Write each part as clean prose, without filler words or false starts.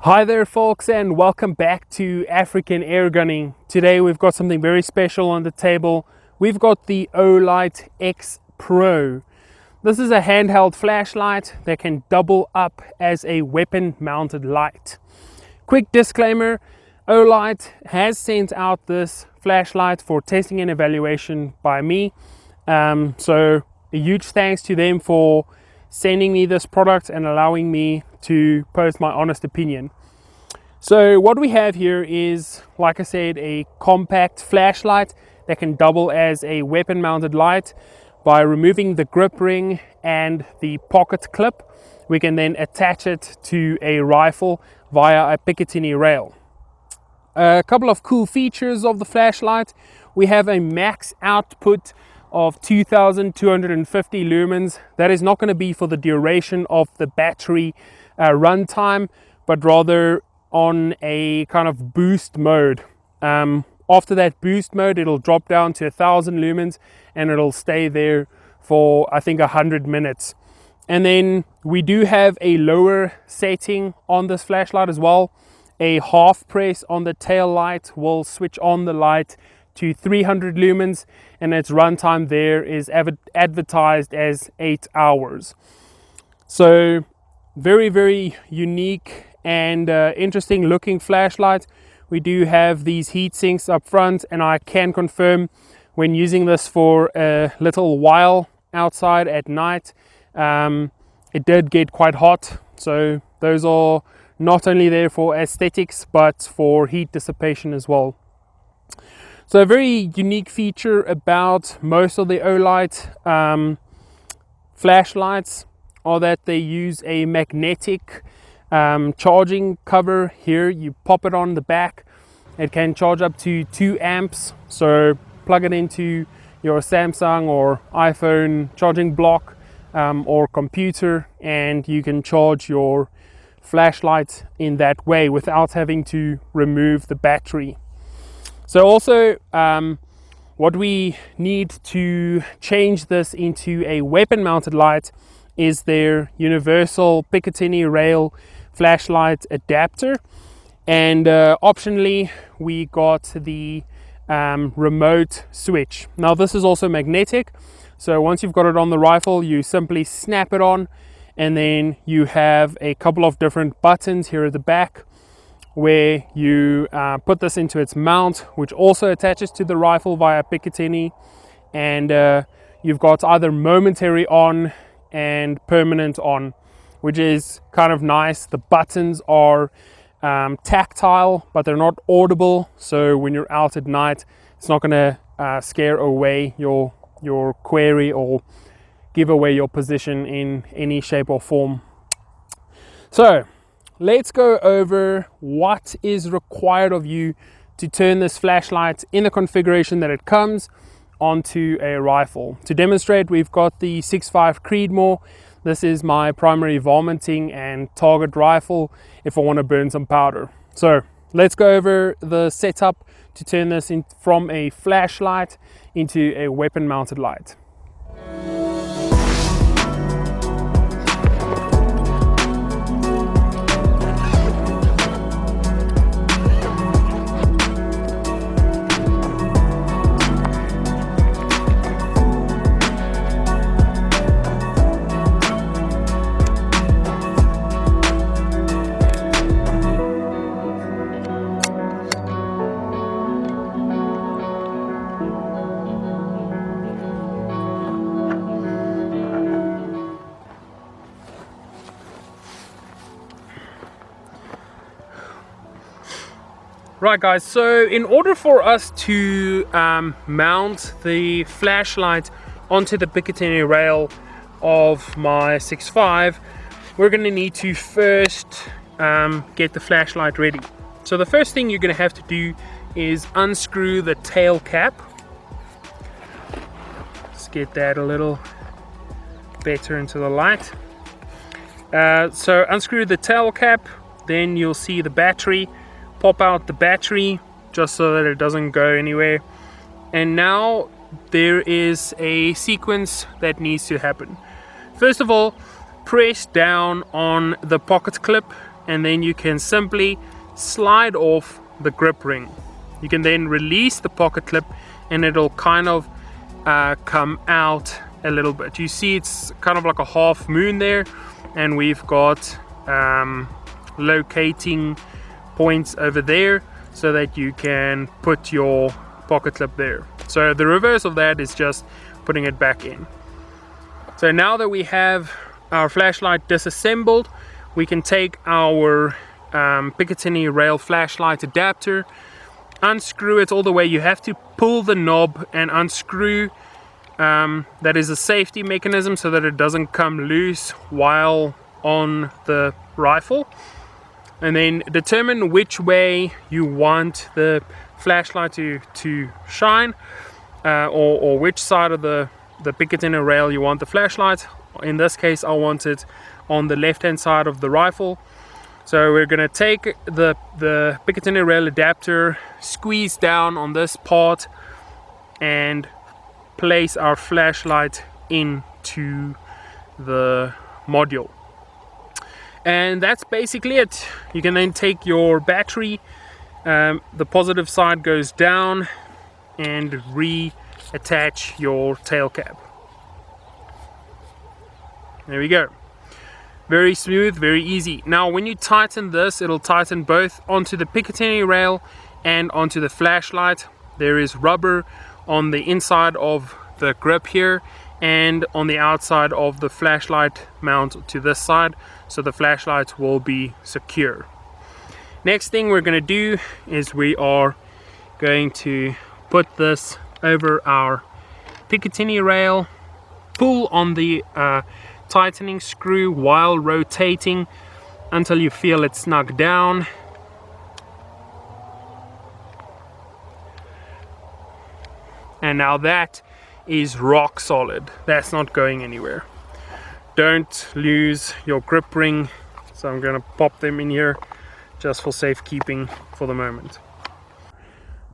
Hi there folks, and welcome back to African Air Gunning. Today we've got something very special on the table. We've got the Olight X-pro. This is a handheld flashlight that can double up as a weapon mounted light. Quick disclaimer, Olight has sent out this flashlight for testing and evaluation by me. So a huge thanks to them for sending me this product and allowing me to post my honest opinion. So what we have here is, like I said, a compact flashlight that can double as a weapon mounted light. By removing the grip ring and the pocket clip, we can then attach it to a rifle via a Picatinny rail. A couple of cool features of the flashlight: we have a max output of 2250 lumens. That is not going to be for the duration of the battery runtime, but rather on a kind of boost mode. After that boost mode, it'll drop down to 1000 lumens and it'll stay there for I think 100 minutes. And then we do have a lower setting on this flashlight as well. A half press on the tail light will switch on the light to 300 lumens, and its runtime there is advertised as 8 hours. So very unique and interesting looking flashlight. We do have these heat sinks up front, and I can confirm when using this for a little while outside at night, it did get quite hot. So those are not only there for aesthetics but for heat dissipation as well. So a very unique feature about most of the Olight flashlights are that they use a magnetic charging cover. Here you pop it on the back. It can charge up to 2 amps. So plug it into your Samsung or iPhone charging block or computer, and you can charge your flashlight in that way without having to remove the battery. So also what we need to change this into a weapon mounted light is their universal Picatinny rail flashlight adapter, and optionally we got the remote switch. Now this is also magnetic, so once you've got it on the rifle, you simply snap it on, and then you have a couple of different buttons here at the back where you put this into its mount, which also attaches to the rifle via Picatinny, and you've got either momentary on and permanent on, which is kind of nice. The buttons are tactile, but they're not audible, so when you're out at night, it's not going to scare away your query or give away your position in any shape or form. So let's go over what is required of you to turn this flashlight in the configuration that it comes onto a rifle. To demonstrate, we've got the 6.5 Creedmoor. This is my primary varminting and target rifle if I want to burn some powder. So let's go over the setup to turn this from a flashlight into a weapon mounted light. Right guys, so in order for us to mount the flashlight onto the Picatinny rail of my 6.5, we're going to need to first get the flashlight ready. So the first thing you're going to have to do is unscrew the tail cap. Let's get that a little better into the light. So unscrew the tail cap, then you'll see the battery. Pop out the battery just so that it doesn't go anywhere, and now there is a sequence that needs to happen. First of all, press down on the pocket clip and then you can simply slide off the grip ring. You can then release the pocket clip and it'll kind of come out a little bit. You see it's kind of like a half moon there, and we've got locating points over there so that you can put your pocket clip there. So the reverse of that is just putting it back in. So now that we have our flashlight disassembled, we can take our Picatinny rail flashlight adapter, unscrew it all the way. You have to pull the knob and unscrew. That is a safety mechanism so that it doesn't come loose while on the rifle. And then determine which way you want the flashlight to shine, or which side of the Picatinny rail you want the flashlight. In this case, I want it on the left hand side of the rifle. So we're going to take the Picatinny rail adapter, squeeze down on this part, and place our flashlight into the module. And that's basically it. You can then take your battery, the positive side goes down, and reattach your tail cap. There we go. Very smooth, very easy. Now when you tighten this, it'll tighten both onto the Picatinny rail and onto the flashlight. There is rubber on the inside of the grip here and on the outside of the flashlight mount to this side, so the flashlight will be secure. Next thing we're going to do is we are going to put this over our Picatinny rail, pull on the tightening screw while rotating until you feel it snug down. And now that is rock solid. That's not going anywhere. Don't lose your grip ring. So I'm going to pop them in here just for safekeeping for the moment.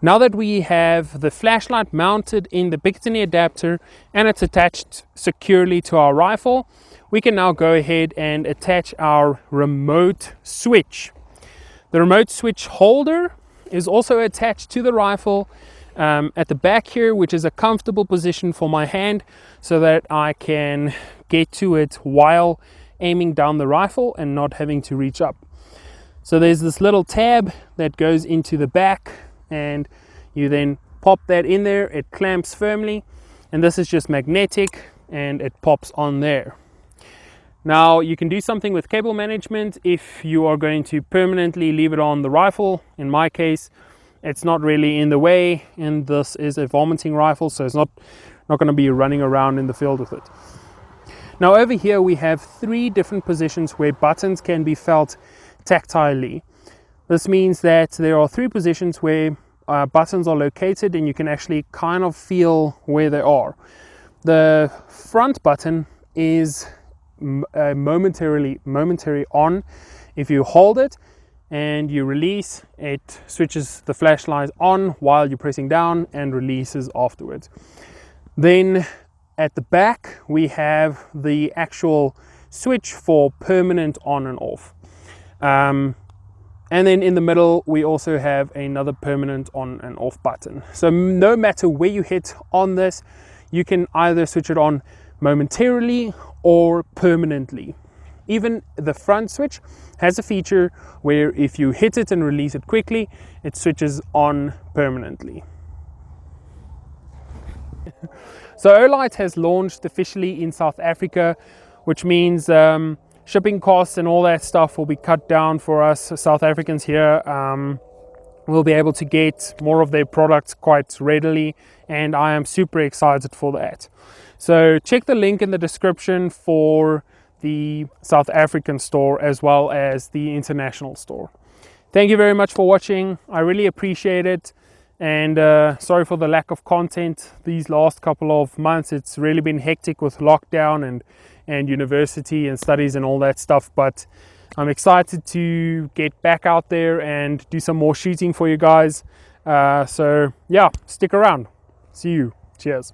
Now that we have the flashlight mounted in the Picatinny adapter and it's attached securely to our rifle, we can now go ahead and attach our remote switch. The remote switch holder is also attached to the rifle at the back here, which is a comfortable position for my hand so that I can get to it while aiming down the rifle and not having to reach up. So there's this little tab that goes into the back, and you then pop that in there. It clamps firmly, and this is just magnetic and it pops on there. Now you can do something with cable management if you are going to permanently leave it on the rifle. In my case, it's not really in the way, and this is a varminting rifle, so it's not going to be running around in the field with it. Now over here we have 3 different positions where buttons can be felt tactilely. This means that there are 3 positions where buttons are located, and you can actually kind of feel where they are. The front button is momentary on. If you hold it and you release, it switches the flashlight on while you're pressing down and releases afterwards. Then at the back we have the actual switch for permanent on and off. And then in the middle we also have another permanent on and off button. So no matter where you hit on this, you can either switch it on momentarily or permanently. Even the front switch has a feature where if you hit it and release it quickly, it switches on permanently. So Olight has launched officially in South Africa, which means shipping costs and all that stuff will be cut down for us South Africans here. We'll be able to get more of their products quite readily, and I am super excited for that. So check the link in the description for the South African store as well as the international store. Thank you very much for watching. I really appreciate it, and sorry for the lack of content these last couple of months. It's really been hectic with lockdown and university and studies and all that stuff, but I'm excited to get back out there and do some more shooting for you guys. So yeah, stick around. See you. Cheers.